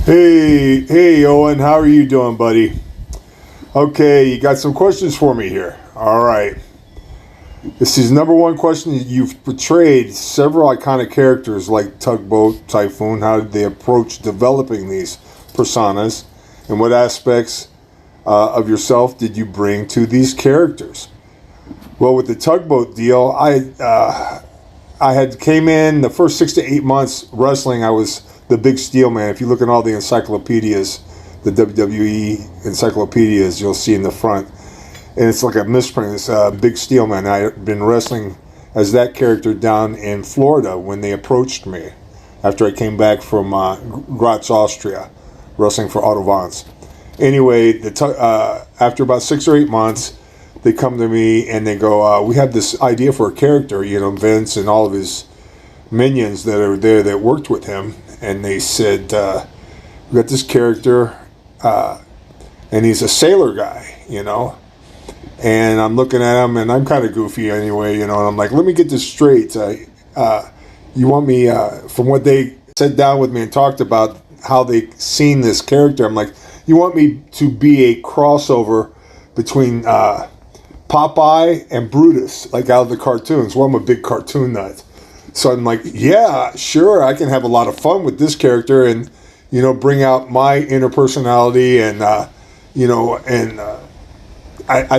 Hey, Owen, how are you doing, buddy? Okay, you got some questions for me here. All right. This is number one question. You've portrayed several iconic characters like Tugboat, Typhoon. How did they approach developing these personas? And what aspects of yourself did you bring to these characters? Well, with the Tugboat deal, I had came in the first 6 to 8 months wrestling. I was the big steel man. If you look at all the encyclopedias, the WWE encyclopedias, you'll see in the front, and it's like a misprint. It's big steel man. I had been wrestling as that character down in Florida when they approached me after I came back from Graz, Austria, wrestling for Otto. Anyway, after about 6 or 8 months, they come to me and they go, we have this idea for a character, Vince and all of his minions that are there that worked with him. And they said, we got this character, and he's a sailor guy, And I'm looking at him, and I'm kind of goofy anyway, and I'm like, let me get this straight. You want me, from what they sat down with me and talked about how they seen this character, I'm like, you want me to be a crossover between Popeye and Brutus, like out of the cartoons. Well, I'm a big cartoon nut. So I'm like, yeah, sure, I can have a lot of fun with this character and, bring out my inner personality and, I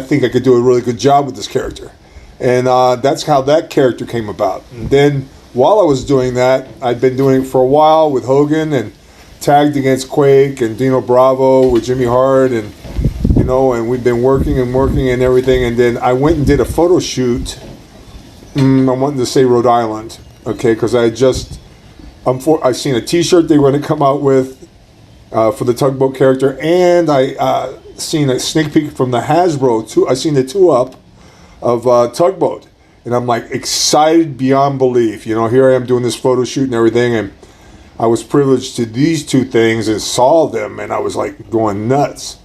think I could do a really good job with this character. And that's how that character came about. And then while I was doing that, I'd been doing it for a while with Hogan and tagged against Quake and Dino Bravo with Jimmy Hart and, and we've been working and everything. And then I went and did a photo shoot. I wanted to say Rhode Island, okay, because I seen a T-shirt they were going to come out with for the Tugboat character, and I seen a sneak peek from the Hasbro. I seen the 2-up of Tugboat, and I'm like excited beyond belief. Here I am doing this photo shoot and everything, and I was privileged to these two things and saw them, and I was like going nuts.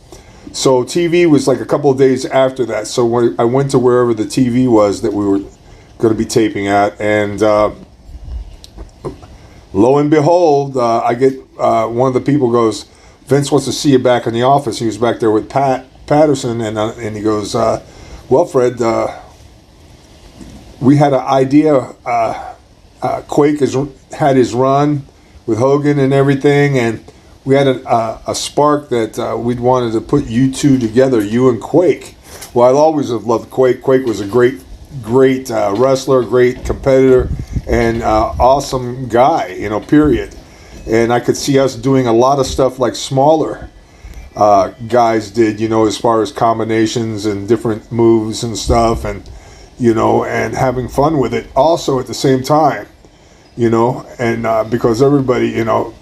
So TV was like a couple of days after that. So when I went to wherever the TV was that we were going to be taping at, and lo and behold, I get one of the people goes, Vince wants to see you back in the office. He was back there with Pat Patterson, and he goes, well, Fred, we had an idea. Quake had his run with Hogan and everything, and we had a spark that we'd wanted to put you two together, you and Quake. Well, I always have loved Quake. Quake was a great wrestler, great competitor, and awesome guy, period. And I could see us doing a lot of stuff like smaller guys did, as far as combinations and different moves and stuff, and and having fun with it also at the same time, and because everybody,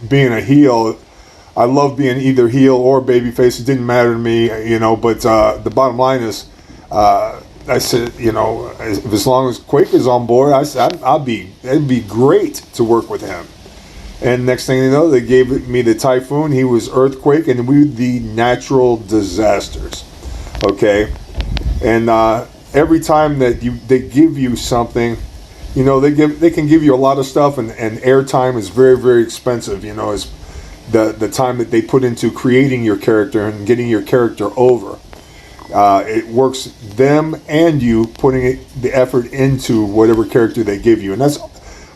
being a heel, I love being either heel or babyface. It didn't matter to me, but the bottom line is, I said, as long as Quake is on board, it'd be great to work with him. And next thing you know, they gave me the Typhoon. He was Earthquake, and we were the Natural Disasters. Okay, and every time that they give you something, they can give you a lot of stuff, and airtime is very, very expensive. Is the time that they put into creating your character and getting your character over. It works them and you putting the effort into whatever character they give you. And that's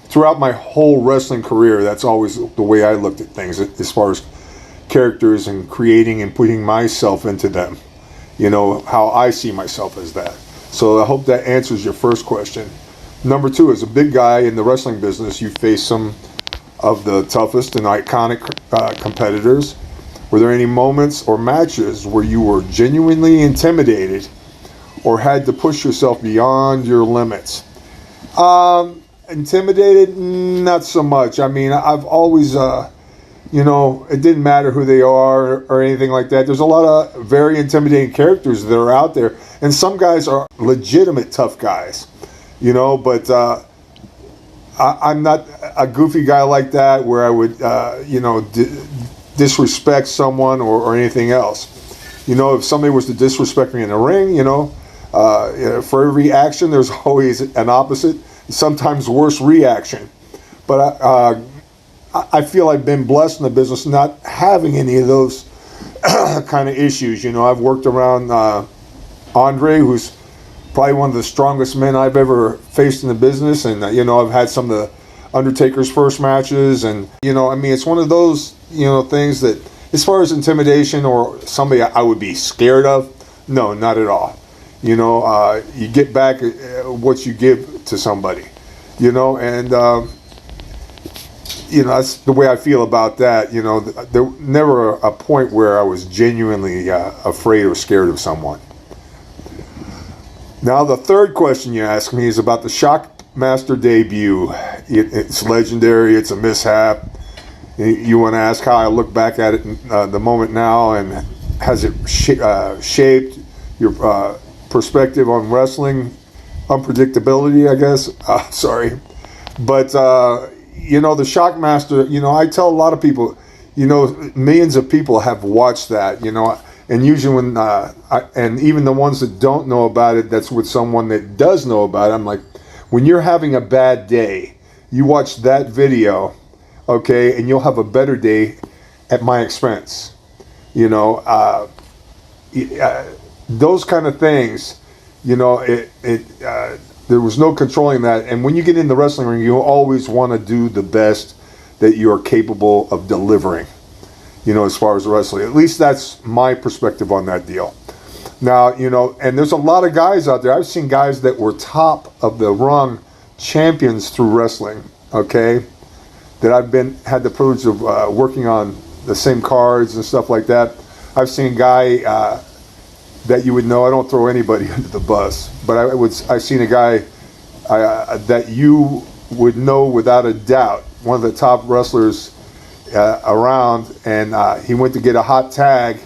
throughout my whole wrestling career. That's always the way I looked at things as far as characters and creating and putting myself into them. How I see myself as that. So I hope that answers your first question. Number two, as a big guy in the wrestling business, you face some of the toughest and iconic competitors. Were there any moments or matches where you were genuinely intimidated or had to push yourself beyond your limits? Intimidated? Not so much. I mean, I've always, it didn't matter who they are or anything like that. There's a lot of very intimidating characters that are out there. And some guys are legitimate tough guys, but I'm not a goofy guy like that where I would, disrespect someone or anything else. If somebody was to disrespect me in the ring, for every action there's always an opposite, sometimes worse reaction. But I feel I've been blessed in the business not having any of those kind of issues. I've worked around Andre, who's probably one of the strongest men I've ever faced in the business, and I've had some of the Undertaker's first matches, and it's one of those things that, as far as intimidation or somebody I would be scared of, no, not at all. You get back what you give to somebody, and that's the way I feel about that. There never a point where I was genuinely afraid or scared of someone. Now, the third question you asked me is about the ShockMaster debut. It's legendary. It's a mishap. You want to ask how I look back at it in the moment now, and has it shaped your perspective on wrestling? Unpredictability, I guess. Sorry. But, the ShockMaster, I tell a lot of people, millions of people have watched that, and usually when, and even the ones that don't know about it, that's with someone that does know about it. I'm like, when you're having a bad day, you watch that video, okay, and you'll have a better day at my expense. Those kind of things, there was no controlling that. And when you get in the wrestling ring, you always want to do the best that you are capable of delivering, as far as wrestling. At least that's my perspective on that deal. Now, and there's a lot of guys out there. I've seen guys that were top of the rung champions through wrestling, okay, that I've had the privilege of working on the same cards and stuff like that. I've seen a guy that you would know. I don't throw anybody under the bus, but I've seen a guy that you would know without a doubt, one of the top wrestlers around, and he went to get a hot tag,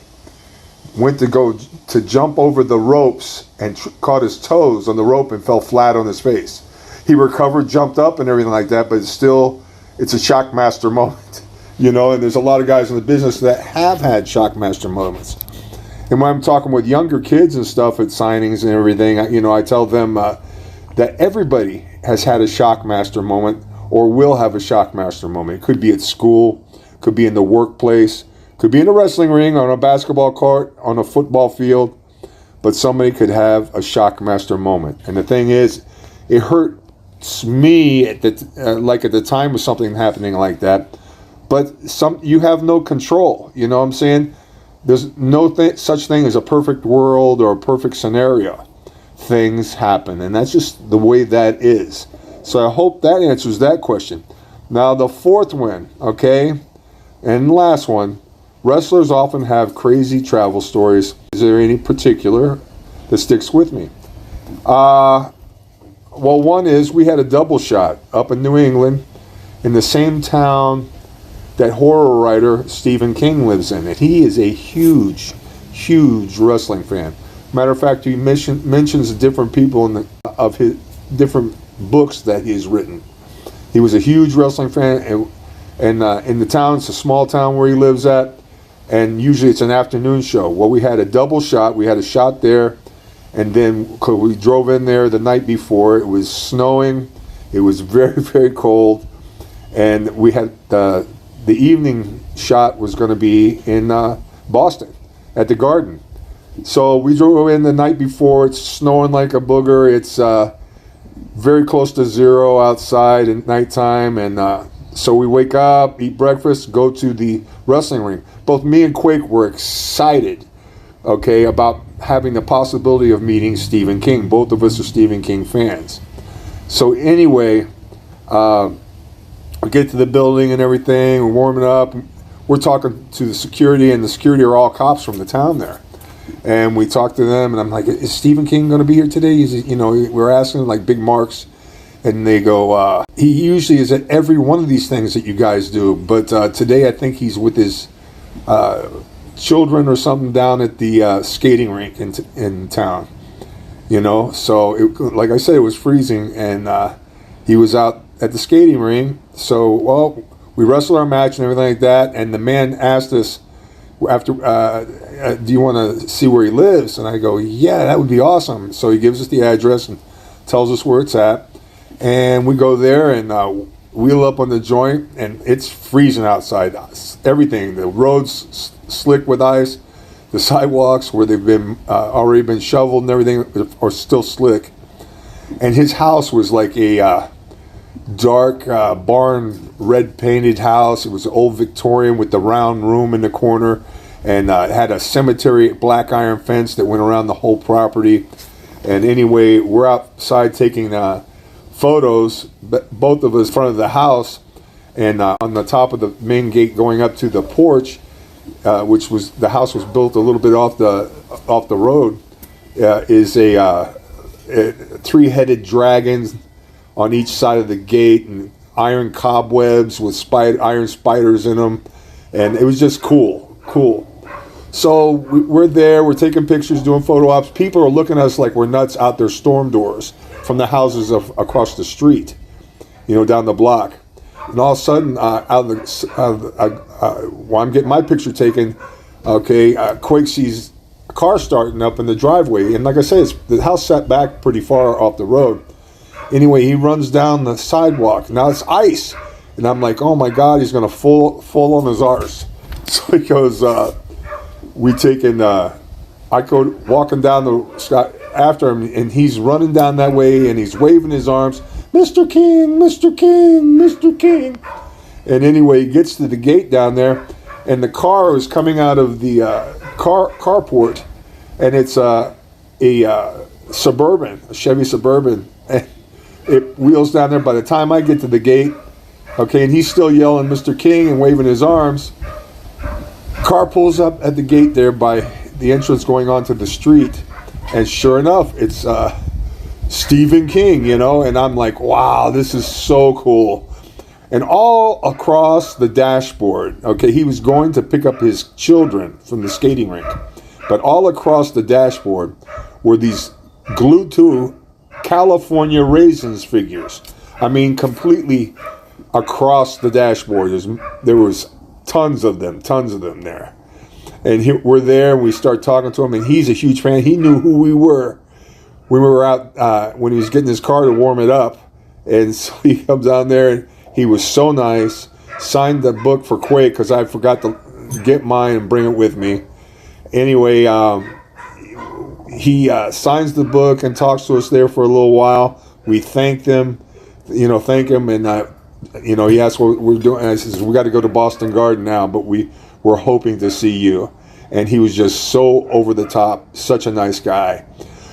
went to go to jump over the ropes and caught his toes on the rope and fell flat on his face. He recovered, jumped up and everything like that, but it's a ShockMaster moment, and there's a lot of guys in the business that have had ShockMaster moments. And when I'm talking with younger kids and stuff at signings and everything, I tell them that everybody has had a ShockMaster moment or will have a ShockMaster moment. It could be at school, could be in the workplace, could be in a wrestling ring, on a basketball court, on a football field, but somebody could have a ShockMaster moment. And the thing is, it hurts me at the time of something happening like that, but you have no control. You know what I'm saying? There's no such thing as a perfect world or a perfect scenario. Things happen, and that's just the way that is. So I hope that answers that question. Now, the fourth one, okay, and last one. Wrestlers often have crazy travel stories. Is there any particular that sticks with me? Well, one is we had a double shot up in New England in the same town that horror writer Stephen King lives in. And he is a huge, huge wrestling fan. Matter of fact, he mentions different people of his different books that he's written. He was a huge wrestling fan, and in the town, it's a small town where he lives at, and usually it's an afternoon show. Well, we had a double shot. We had a shot there, and then we drove in there the night before. It was snowing. It was very, very cold, and we had the evening shot was going to be in Boston at the Garden. So we drove in the night before. It's snowing like a booger. It's very close to zero outside at nighttime, and so we wake up, eat breakfast, go to the wrestling ring. Both me and Quake were excited, okay, about having the possibility of meeting Stephen King. Both of us are Stephen King fans. So anyway, we get to the building and everything, we're warming up. We're talking to the security, and the security are all cops from the town there. And we talked to them, and I'm like, is Stephen King going to be here today? We're asking like big marks. And they go, he usually is at every one of these things that you guys do. But today I think he's with his children or something down at the skating rink in town. So like I said, it was freezing, and he was out at the skating ring. So, well, we wrestled our match and everything like that. And the man asked us, after, do you want to see where he lives? And I go, yeah, that would be awesome. So he gives us the address and tells us where it's at. And we go there, and wheel up on the joint, and it's freezing outside. Everything, the roads slick with ice, the sidewalks where they've been already been shoveled and everything are still slick. And his house was like a dark barn red painted house. It was old Victorian with the round room in the corner, and it had a cemetery black iron fence that went around the whole property. And anyway, we're outside taking photos, both of us in front of the house, and on the top of the main gate going up to the porch, which was, the house was built a little bit off the road, is a three-headed dragons on each side of the gate, and iron cobwebs with iron spiders in them, and it was just cool. So we're there, we're taking pictures, doing photo ops. People are looking at us like we're nuts out their storm doors from the houses across the street, down the block. And all of a sudden, while I'm getting my picture taken, Quake sees a car starting up in the driveway. And like I said, the house sat back pretty far off the road. Anyway, he runs down the sidewalk. Now it's ice. And I'm like, oh my God, he's going to fall on his arse. So he goes, I go walking down after him, and he's running down that way, and he's waving his arms, Mr. King, Mr. King, Mr. King. And anyway, he gets to the gate down there, and the car is coming out of the carport, and it's a Suburban, a Chevy Suburban. And it wheels down there. By the time I get to the gate, and he's still yelling Mr. King and waving his arms, car pulls up at the gate there by the entrance going onto the street, and sure enough, it's Stephen King, and I'm like, wow, this is so cool. And all across the dashboard, he was going to pick up his children from the skating rink, but all across the dashboard were these glued to California Raisins figures. I mean, completely across the dashboard. There was tons of them there. And we're there, and we start talking to him, and he's a huge fan. He knew who we were when we were out, when he was getting his car to warm it up. And so he comes down there, and he was so nice, signed the book for Quake, because I forgot to get mine and bring it with me. Anyway, he signs the book and talks to us there for a little while. We thank him, and he asked what we're doing. And I says, we got to go to Boston Garden now, but we're hoping to see you. And he was just so over the top, such a nice guy.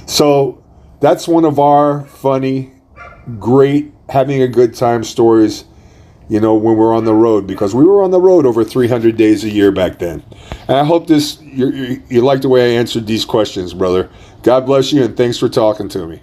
So that's one of our funny, great, having a good time stories, when we're on the road, because we were on the road over 300 days a year back then. And I hope you like the way I answered these questions, brother. God bless you, and thanks for talking to me.